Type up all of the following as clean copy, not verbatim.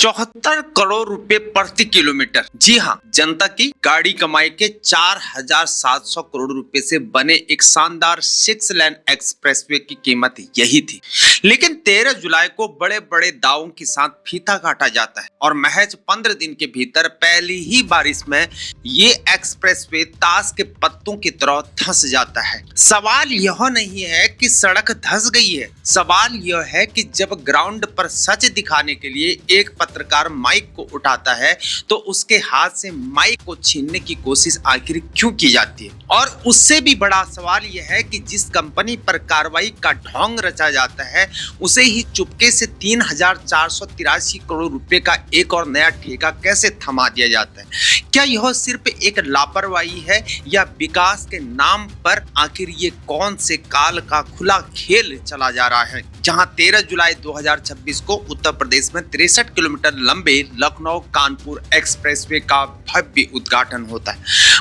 74 करोड़ रुपए प्रति किलोमीटर। जी हाँ, जनता की गाड़ी कमाई के 4700 करोड़ रुपए से बने एक शानदार 6 लेन एक्सप्रेसवे की कीमत यही थी। लेकिन 13 जुलाई को बड़े बड़े दावों के साथ फीता काटा जाता है और महज 15 दिन के भीतर पहली ही बारिश में ये एक्सप्रेसवे ताश के पत्तों की तरह धंस जाता है। सवाल यह नहीं है कि सड़क धंस गई है, सवाल यह है कि जब ग्राउंड पर सच दिखाने के लिए एक पत्रकार माइक को उठाता है तो उसके हाथ से माइक को छीनने की कोशिश आखिर क्यों की जाती है। और उससे भी बड़ा सवाल यह है कि जिस कंपनी पर कार्रवाई का ढोंग रचा जाता है उसे ही चुपके से 3483 करोड़ रुपए का एक और नया ठेका कैसे थमा दिया जाता है। क्या यह सिर्फ एक लापरवाही है या विकास के नाम पर आखिर ये कौन से काल का खुला खेल चला जा रहा है, जहां 13 जुलाई 2026 को उत्तर प्रदेश में 63 किलोमीटर लंबे लखनऊ कानपुर एक्सप्रेसवे का भव्य उद्घाटन होता है।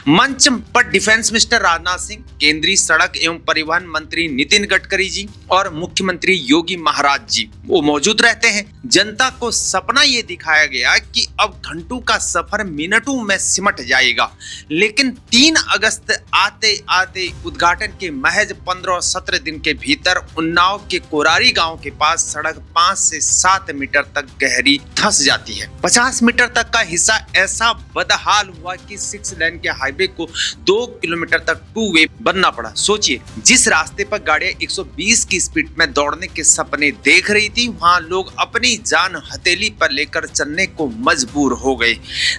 मंच पर डिफेंस मिनिस्टर राजनाथ सिंह, केंद्रीय सड़क एवं परिवहन मंत्री नितिन गडकरी जी और मुख्यमंत्री योगी महाराज जी वो मौजूद रहते हैं। जनता को सपना ये दिखाया गया कि अब घंटों का सफर मिनटों में सिमट जाएगा, लेकिन 3 अगस्त आते आते उद्घाटन के महज 15-17 दिन के भीतर उन्नाव के कोरारी गांव के पास सड़क 5 से 7 मीटर तक गहरी धंस जाती है। 50 मीटर तक का हिस्सा ऐसा बदहाल हुआ कि 6 लेन के हाईवे को 2 किलोमीटर तक 2 वे बनना पड़ा। सोचिए, जिस रास्ते पर गाड़ियां 120 की स्पीड में दौड़ने के सपने देख रही थी, वहां लोग अपनी जान हथेली पर लेकर चलने को मजबूर हो गए।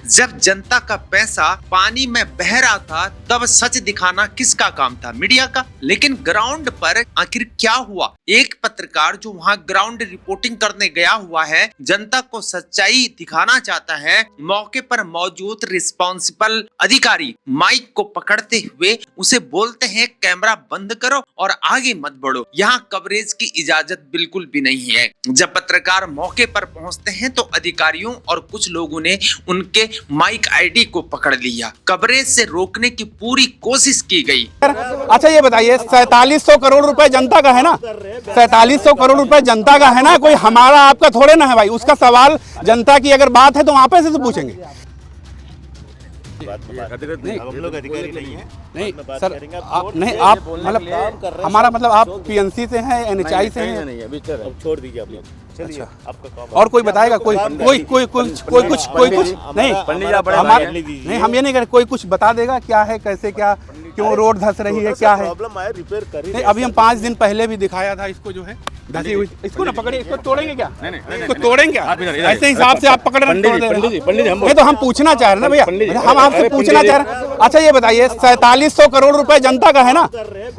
जब जनता का पैसा पानी में बह रहा था तब सच दिखाना किसका काम था? मीडिया का। लेकिन ग्राउंड पर आखिर क्या हुआ? एक पत्रकार जो वहां ग्राउंड रिपोर्टिंग करने गया हुआ है, जनता को सच्चाई दिखाना चाहता है, मौके पर मौजूद रिस्पॉन्सिबल अधिकारी माइक को पकड़ते हुए उसे बोलते हैं कैमरा बंद करो और आगे मत बढ़ो, यहाँ कवरेज की इजाजत बिल्कुल भी नहीं है। जब पत्रकार मौके पर पहुंचते हैं तो अधिकारियों और कुछ लोगों ने उनके माइक आईडी को पकड़ लिया। कवरेज से रोकने की पूरी कोशिश की गई। अच्छा ये बताइए, 4700 करोड़ रुपए जनता का है ना, 4700 करोड़ रुपए जनता का है ना, कोई हमारा आपका थोड़े ना है भाई। उसका सवाल जनता की अगर बात है तो वहां पे से तो पूछेंगे। नहीं, हम लोग अधिकारी नहीं हैं। नहीं सर, आप नहीं, आप मतलब हमारा मतलब आप पीएनसी से हैं, एनएचआई से हैं? नहीं, अभी छोड़ दीजिए आप लोग। चलिए, आपका काम। और कोई बताएगा? कोई कुछ नहीं, नहीं हम ये नहीं करें, कोई कुछ बता देगा क्या है, कैसे, क्या, क्यों रोड धंस रही है, क्या है? प्रॉब्लम आया, रिपेयर करिए। नहीं, अभी हम 5 दिन पहले भी दिखाया था इसको, जो है धसी हुई। इसको ना पकड़िए, इसको तोड़ेंगे क्या? इसको तोड़ेंगे क्या? ऐसे हिसाब से आप पकड़ रहे हैं? नहीं तो हम पूछना चाह रहे हैं ना भैया, हम आपसे पूछना चाह रहे हैं। अच्छा ये बताइए, 4700 करोड़ रुपए जनता का है ना,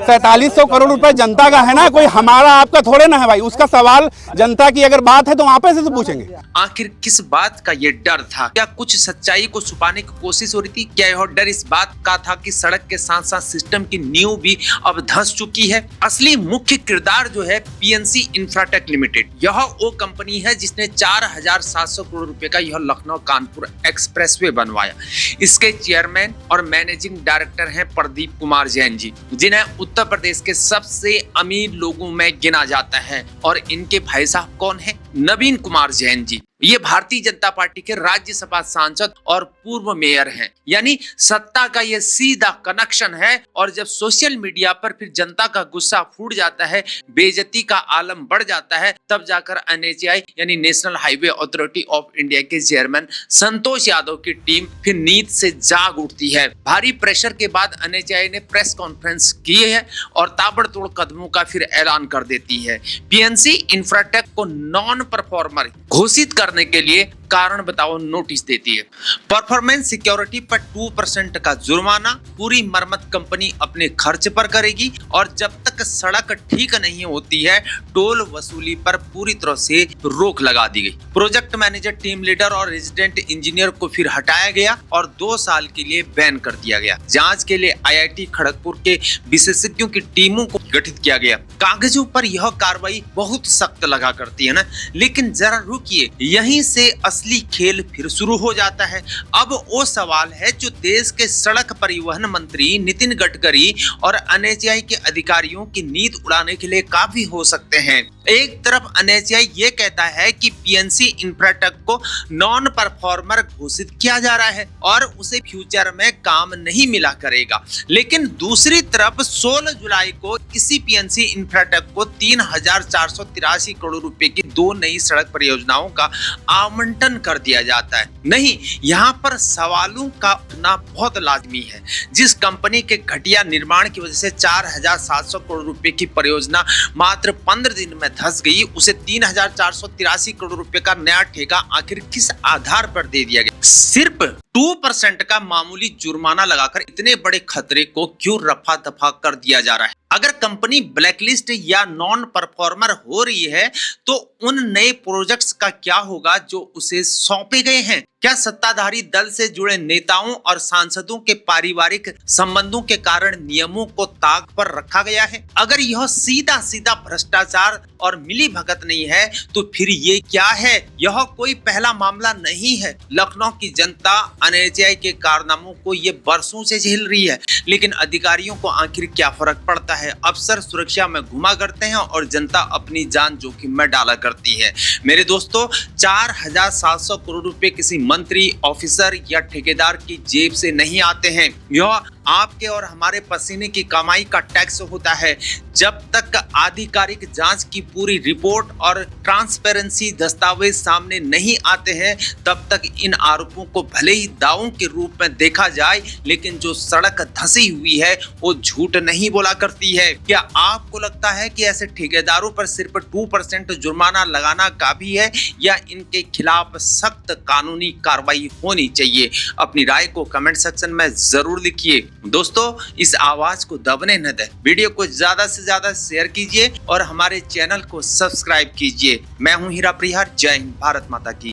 4700 करोड़ रुपए जनता का है ना, कोई हमारा आपका थोड़े ना है भाई। उसका सवाल जनता की अगर बात है तो वहां पे से तो पूछेंगे। आखिर किस बात का ये डर था? क्या कुछ सच्चाई को छुपाने की कोशिश हो रही थी? क्या यह डर इस बात का था कि सड़क के साथ साथ सिस्टम की नींव भी अब धंस चुकी है? असली मुख्य किरदार जो है पीएनसी इंफ्राटेक लिमिटेड, यह वो कंपनी है जिसने 4700 करोड़ रुपए का यह लखनऊ कानपुर एक्सप्रेसवे बनवाया। इसके चेयरमैन और मैनेजिंग डायरेक्टर हैं प्रदीप कुमार जैन जी, जिन्हें उत्तर प्रदेश के सबसे अमीर लोगों में गिना जाता है। और इनके भाई साहब कौन है? नवीन कुमार जैन जी। ये भारतीय जनता पार्टी के राज्यसभा सांसद और पूर्व मेयर हैं। यानी सत्ता का ये सीधा कनेक्शन है। और जब सोशल मीडिया पर फिर जनता का गुस्सा फूट जाता है, बेइज्जती का आलम बढ़ जाता है, तब जाकर एनएचआई यानी national highway authority of India के चेयरमैन संतोष यादव की टीम फिर नींद से जाग उठती है। भारी प्रेशर के बाद एनएचआई ने प्रेस कॉन्फ्रेंस की है और ताबड़तोड़ कदमों का फिर ऐलान कर देती है। पीएनसी इंफ्राटेक को नॉन परफॉर्मर घोषित करने के लिए कारण बताओ नोटिस देती है। परफॉर्मेंस सिक्योरिटी पर 2% का जुर्माना पूरी मरम्मत कंपनी अपने खर्च पर करेगी। और जब तक सड़क ठीक नहीं होती है टोल वसूली पर पूरी तरह से रोक लगा दी गई। प्रोजेक्ट मैनेजर, टीम लीडर और रेजिडेंट इंजीनियर को फिर हटाया गया और 2 साल के लिए बैन कर दिया गया। जांच के लिए आईआईटी खड़गपुर के विशेषज्ञों की टीमों को गठित किया गया। कागजों पर यह कार्रवाई बहुत सख्त लगा करती है ना, लेकिन जरा रुकिए, यहीं से असली खेल फिर शुरू हो जाता है। अब वो सवाल है जो देश के सड़क परिवहन मंत्री नितिन गडकरी और एनएचआई के अधिकारियों की नींद उड़ाने के लिए काफी हो सकते हैं। एक तरफ एनएचएआई ये कहता है कि पीएनसी इंफ्राटेक को नॉन परफॉर्मर घोषित किया जा रहा है और उसे फ्यूचर में काम नहीं मिला करेगा, लेकिन दूसरी तरफ 16 जुलाई को इसी पीएनसी इंफ्राटेक को 3,483 करोड़ रुपए की 2 नई सड़क परियोजनाओं का आवंटन कर दिया जाता है। नहीं, यहाँ पर सवालों का उठना बहुत लाजमी है। जिस कंपनी के घटिया निर्माण की वजह से 4,700 करोड़ रुपए की परियोजना मात्र 15 दिन में धंस गई, उसे 3,483 करोड़ रुपए का नया ठेका आखिर किस आधार पर दे दिया गया? सिर्फ 2% का मामूली जुर्माना लगाकर इतने बड़े खतरे को क्यों रफा दफा कर दिया जा रहा है? अगर कंपनी ब्लैकलिस्ट या नॉन परफॉर्मर हो रही है तो उन नए प्रोजेक्ट्स का क्या होगा जो उसे सौंपे गए हैं? क्या सत्ताधारी दल से जुड़े नेताओं और सांसदों के पारिवारिक संबंधों के कारण नियमों को ताक पर रखा गया है? अगर यह सीधा सीधा भ्रष्टाचार और मिलीभगत नहीं है तो फिर ये क्या है? यह कोई पहला मामला नहीं है। लखनऊ की जनता एनएचएआई के कारनामों को ये बरसों से झेल रही है, लेकिन अधिकारियों को आखिर क्या फर्क पड़ता है? अफसर सुरक्षा में घुमा करते हैं और जनता अपनी जान जोखिम में डाला करती है। मेरे दोस्तों, 4,700 करोड़ रुपए किसी मंत्री, ऑफिसर या ठेकेदार की जेब से नहीं आते हैं। यह आपके और हमारे पसीने की कमाई का टैक्स होता है। जब तक आधिकारिक जांच की पूरी रिपोर्ट और ट्रांसपेरेंसी दस्तावेज सामने नहीं आते हैं, तब तक इन आरोपों को भले ही दावों के रूप में देखा जाए, लेकिन जो सड़क धंसी हुई है वो झूठ नहीं बोला करती है। क्या आपको लगता है कि ऐसे ठेकेदारों पर सिर्फ 2% जुर्माना लगाना काफी है या इनके खिलाफ सख्त कानूनी कार्रवाई होनी चाहिए? अपनी राय को कमेंट सेक्शन में जरूर लिखिए। दोस्तों, इस आवाज को दबने न दें, वीडियो को ज्यादा से ज्यादा शेयर कीजिए और हमारे चैनल को सब्सक्राइब कीजिए। मैं हूं हीरा प्रिहार। जय हिंद, भारत माता की।